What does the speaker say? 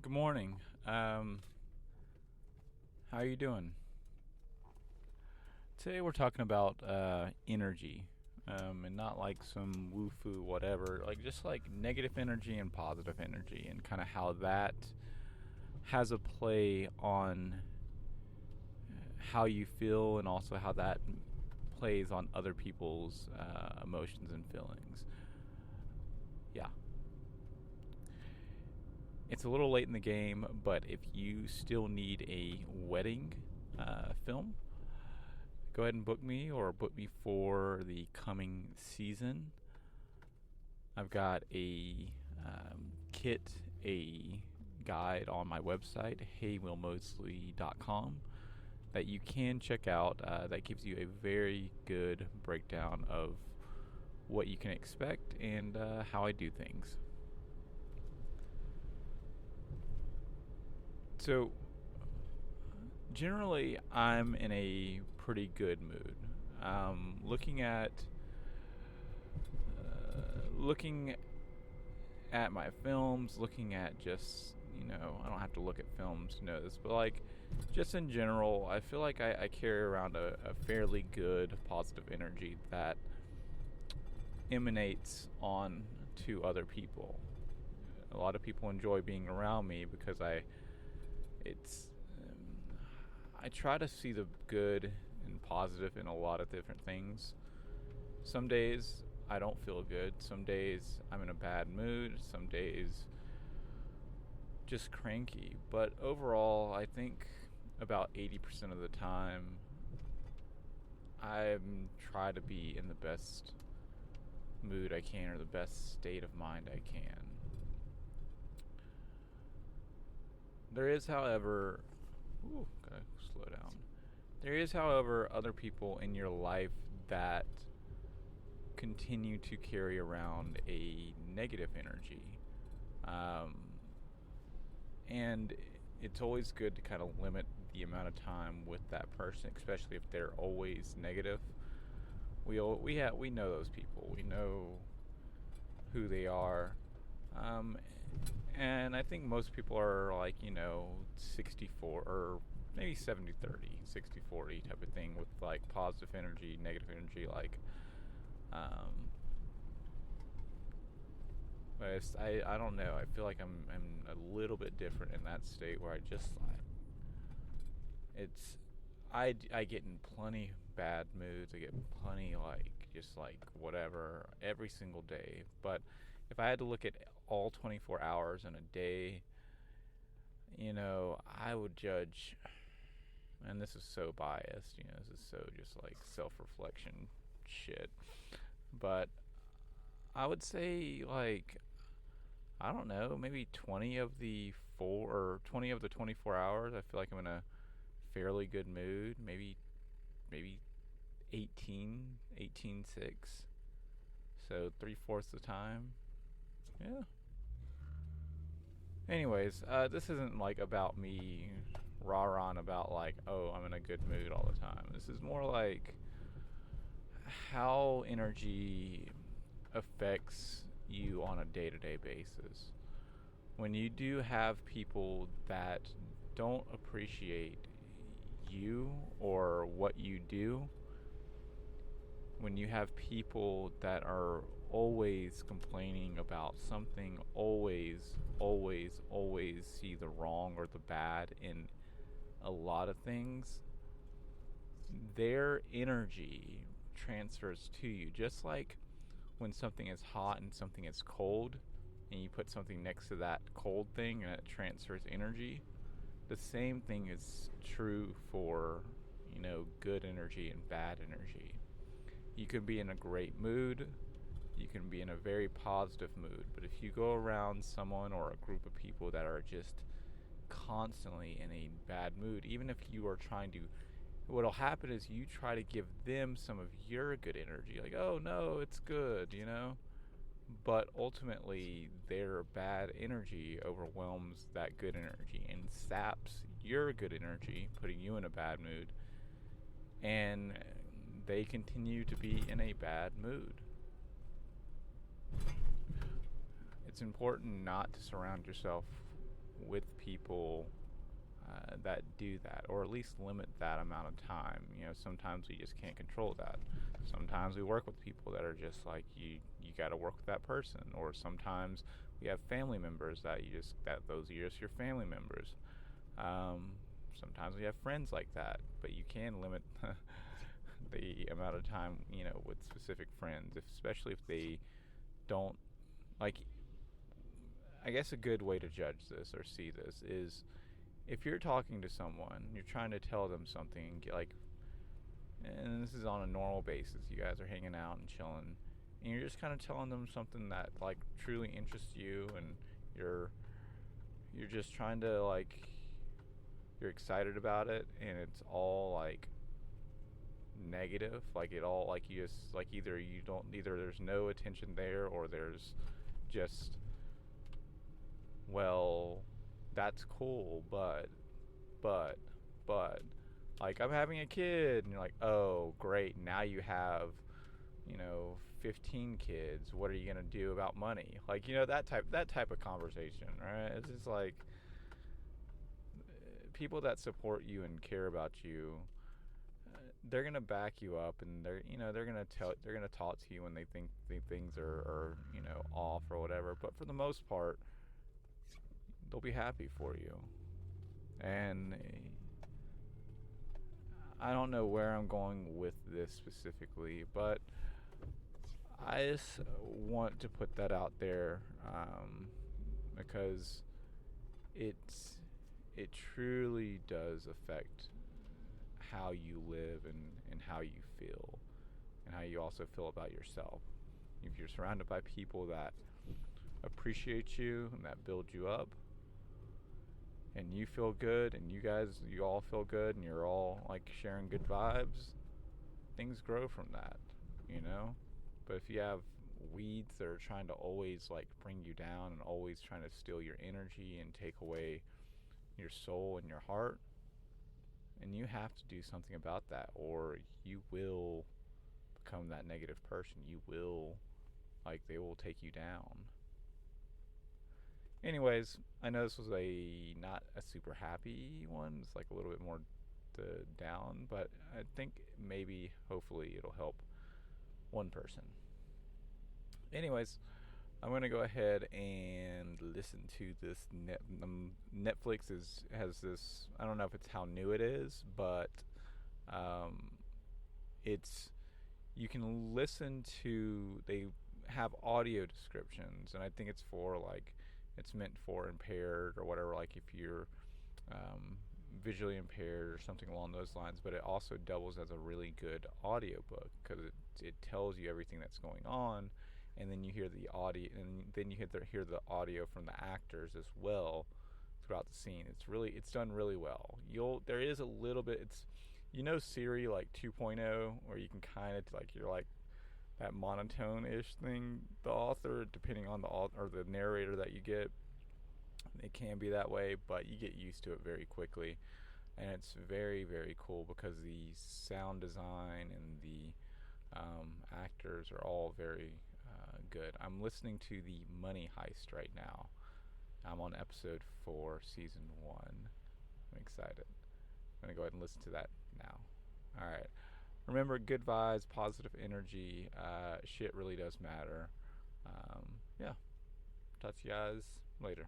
Good morning. How are you doing? Today we're talking about energy, and not like some woo-foo whatever, like just like negative energy and positive energy, and kind of how that has a play on how you feel, and also how that plays on other people's emotions and feelings. Yeah, it's a little late in the game, but if you still need a wedding film, go ahead and book me or book me for the coming season. I've got a kit, a guide on my website, heywillmosley.com, that you can check out. That gives you a very good breakdown of what you can expect and how I do things. So, generally, I'm in a pretty good mood. Looking at my films, looking at just I don't have to look at films to know this, but like just in general, I feel like I carry around a fairly good positive energy that emanates on to other people. A lot of people enjoy being around me because it's I try to see the good and positive in a lot of different things. Some days I don't feel good. Some days I'm in a bad mood. Some days just cranky. But overall, I think about 80% of the time I try to be in the best mood I can, or the best state of mind I can. There is, however, gotta slow down. There is, however, other people in your life that continue to carry around a negative energy. Um, and it's always good to kind of limit the amount of time with that person, especially if they're always negative. We know those people. We know who they are. Um, and I think most people are like 64 or maybe 70-30, 60-40 type of thing, with like positive energy, negative energy, like um, but I don't know. I feel like I'm a little bit different in that state where I just like it's I get in plenty bad moods. I get plenty like just like whatever every single day. But if I had to look at all 24 hours in a day, I would judge, and this is so biased, this is so just like self-reflection shit. But I would say like I don't know, maybe 20 of the 24 hours I feel like I'm in a fairly good mood. Maybe 18, 6. So 3/4 the time. Yeah. Anyways, this isn't like about me rah-rahing about like, oh, I'm in a good mood all the time. This is more like how energy affects you on a day-to-day basis. When you do have people that don't appreciate you or what you do, when you have people that are always complaining about something, always see the wrong or the bad in a lot of things, their energy transfers to you. Just like when something is hot and something is cold, and you put something next to that cold thing and it transfers energy, the same thing is true for, good energy and bad energy. You can be in a great mood, you can be in a very positive mood, but if you go around someone or a group of people that are just constantly in a bad mood, even if you are trying to, what'll happen is you try to give them some of your good energy, like, oh no, it's good, but ultimately their bad energy overwhelms that good energy and saps your good energy, putting you in a bad mood, and they continue to be in a bad mood. It's important not to surround yourself with people that do that, or at least limit that amount of time. Sometimes we just can't control that. Sometimes we work with people that are just like you got to work with that person, or sometimes we have family members that those are just your family members. Um, Sometimes we have friends like that, but you can limit the amount of time with specific friends, especially if they don't like. I guess a good way to judge this or see this is if you're talking to someone, you're trying to tell them something, like, and this is on a normal basis, you guys are hanging out and chilling, and you're just kind of telling them something that like truly interests you, and you're you're just trying to like you're excited about it, and it's all like negative, like it all like you just like either there's no attention there, or there's just, well, that's cool, but, but, like, I'm having a kid, and you're like, oh, great, now you have, 15 kids. What are you gonna do about money? Like, that type of conversation, right? It's just like people that support you and care about you. They're gonna back you up, and they're gonna talk to you when they think things are off or whatever. But for the most part, they'll be happy for you. And I don't know where I'm going with this specifically, but I just want to put that out there, because it's it truly does affect how you live, and how you feel, and how you also feel about yourself. If you're surrounded by people that appreciate you and that build you up, and you feel good, and you all feel good, and you're all like sharing good vibes, things grow from that, you know? But if you have weeds that are trying to always like bring you down, and always trying to steal your energy and take away your soul and your heart, and you have to do something about that, or you will become that negative person. You will, like, they will take you down. Anyways, I know this was not a super happy one. It's like a little bit more down, but I think maybe, hopefully, it'll help one person. Anyways, I'm gonna go ahead and listen to this. Netflix has this. I don't know if it's how new it is, but um, it's you can listen to. They have audio descriptions, and I think it's meant for impaired or whatever. Like if you're visually impaired or something along those lines, but it also doubles as a really good audiobook, because it tells you everything that's going on, and then you hear the audio, and then you hear the audio from the actors as well throughout the scene. It's done really well. There is a little bit, it's Siri like 2.0, where you can kind of like you're like that monotone-ish thing. The author, depending on the author or the narrator that you get, it can be that way, but you get used to it very quickly, and it's very, very cool because the sound design and the actors are all very good. I'm listening to the Money Heist right now. I'm on episode 4, season 1. I'm excited. I'm gonna go ahead and listen to that now. All right. Remember, good vibes, positive energy. Shit really does matter. Yeah. Talk to you guys later.